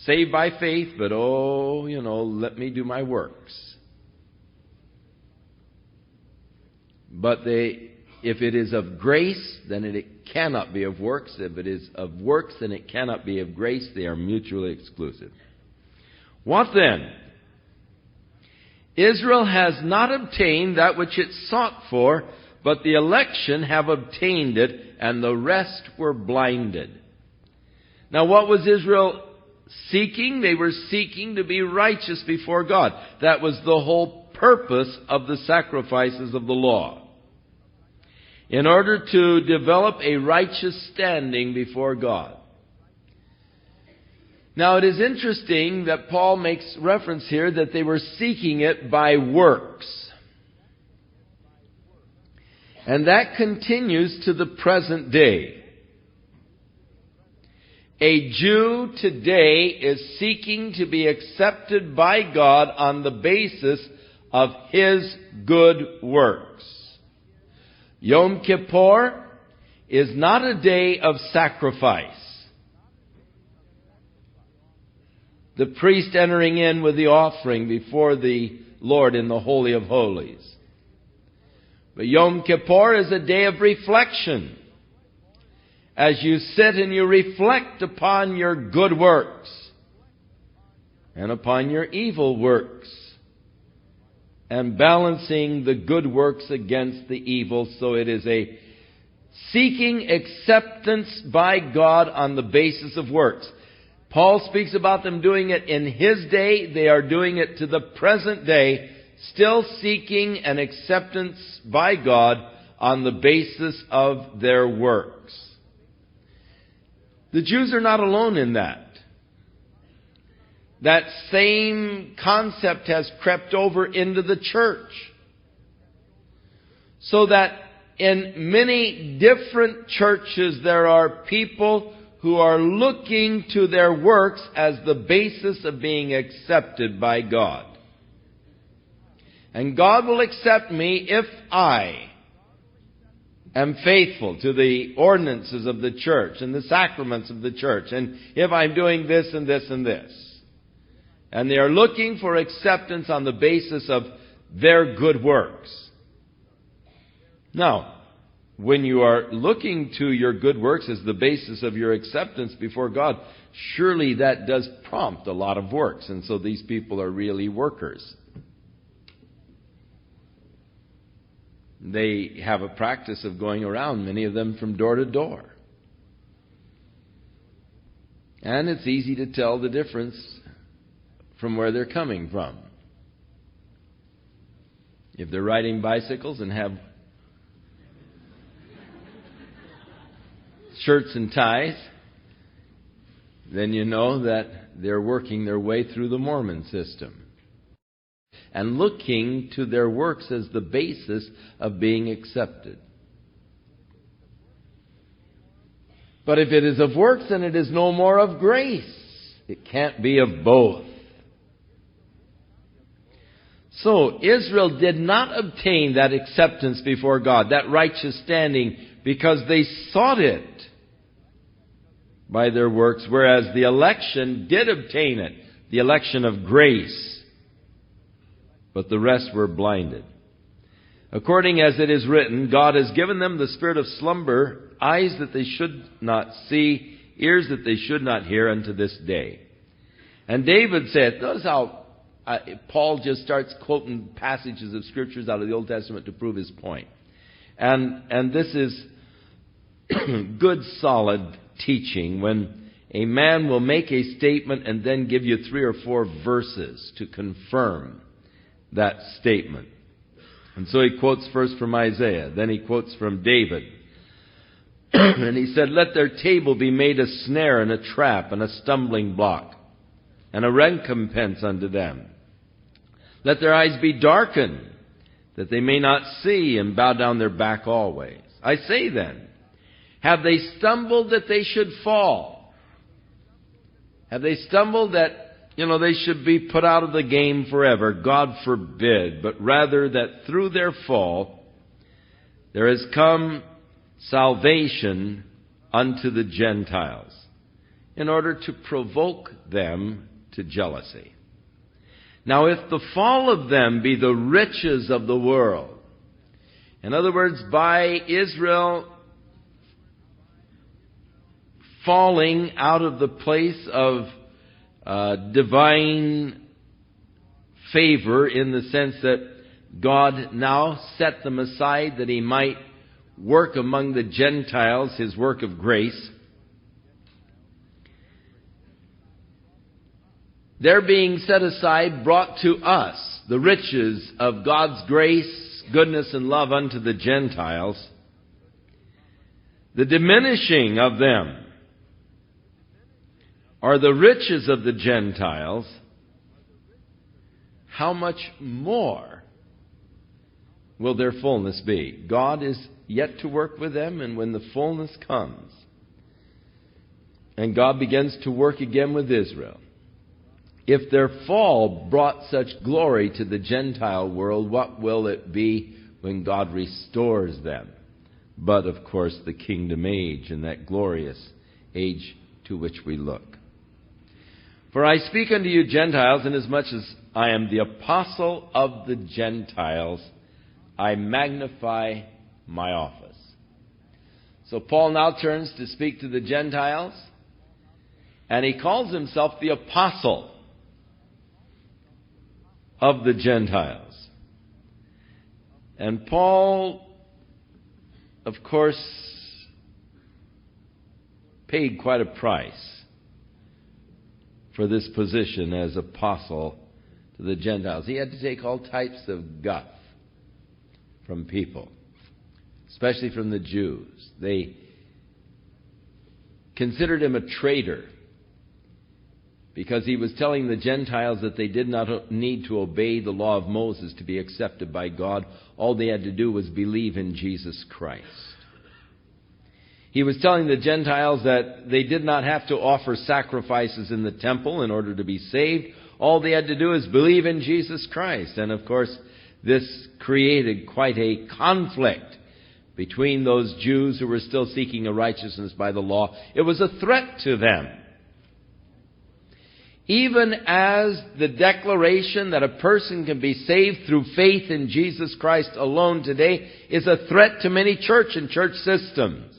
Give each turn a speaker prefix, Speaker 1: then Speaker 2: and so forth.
Speaker 1: saved by faith, but let me do my works. But if it is of grace, then it cannot be of works. If it is of works, then it cannot be of grace. They are mutually exclusive. What then? Israel has not obtained that which it sought for, but the election have obtained it, and the rest were blinded. Now, what was Israel seeking? They were seeking to be righteous before God. That was the whole purpose of the sacrifices of the law. In order to develop a righteous standing before God. Now, it is interesting that Paul makes reference here that they were seeking it by works. And that continues to the present day. A Jew today is seeking to be accepted by God on the basis of his good works. Yom Kippur is not a day of sacrifice. The priest entering in with the offering before the Lord in the Holy of Holies. But Yom Kippur is a day of reflection. As you sit and you reflect upon your good works and upon your evil works, and balancing the good works against the evil. So it is a seeking acceptance by God on the basis of works. Paul speaks about them doing it in his day. They are doing it to the present day, still seeking an acceptance by God on the basis of their works. The Jews are not alone in that. That same concept has crept over into the church. So that in many different churches there are people who are looking to their works as the basis of being accepted by God. And God will accept me if I am faithful to the ordinances of the church and the sacraments of the church, and if I'm doing this and this and this. And they are looking for acceptance on the basis of their good works. Now, when you are looking to your good works as the basis of your acceptance before God, surely that does prompt a lot of works. And so these people are really workers. They have a practice of going around, many of them from door to door. And it's easy to tell the difference from where they're coming from. If they're riding bicycles and have shirts and ties, then you know that they're working their way through the Mormon system and looking to their works as the basis of being accepted. But if it is of works, then it is no more of grace. It can't be of both. So, Israel did not obtain that acceptance before God, that righteous standing, because they sought it by their works, whereas the election did obtain it, the election of grace, but the rest were blinded. According as it is written, God has given them the spirit of slumber, eyes that they should not see, ears that they should not hear unto this day. And David said, notice how Paul just starts quoting passages of scriptures out of the Old Testament to prove his point. And this is good, solid teaching when a man will make a statement and then give you 3 or 4 verses to confirm that statement. And so he quotes first from Isaiah, then he quotes from David. And he said, let their table be made a snare and a trap and a stumbling block and a recompense unto them. Let their eyes be darkened, that they may not see, and bow down their back always. I say then, have they stumbled that they should fall? Have they stumbled that, they should be put out of the game forever? God forbid. But rather that through their fall, there has come salvation unto the Gentiles. in order to provoke them to jealousy. Now, if the fall of them be the riches of the world, in other words, by Israel falling out of the place of divine favor, in the sense that God now set them aside that He might work among the Gentiles His work of grace, they're being set aside, brought to us, the riches of God's grace, goodness, and love unto the Gentiles. The diminishing of them are the riches of the Gentiles. How much more will their fullness be? God is yet to work with them, and when the fullness comes, and God begins to work again with Israel, if their fall brought such glory to the Gentile world, what will it be when God restores them? But, of course, the kingdom age, and that glorious age to which we look. For I speak unto you Gentiles, inasmuch as I am the apostle of the Gentiles, I magnify my office. So Paul now turns to speak to the Gentiles, and he calls himself the apostle of the Gentiles. And Paul, of course, paid quite a price for this position as apostle to the Gentiles. He had to take all types of guff from people, especially from the Jews. They considered him a traitor because he was telling the Gentiles that they did not need to obey the law of Moses to be accepted by God. All they had to do was believe in Jesus Christ. He was telling the Gentiles that they did not have to offer sacrifices in the temple in order to be saved. All they had to do is believe in Jesus Christ. And of course, this created quite a conflict between those Jews who were still seeking a righteousness by the law. It was a threat to them. Even as the declaration that a person can be saved through faith in Jesus Christ alone today is a threat to many church and church systems.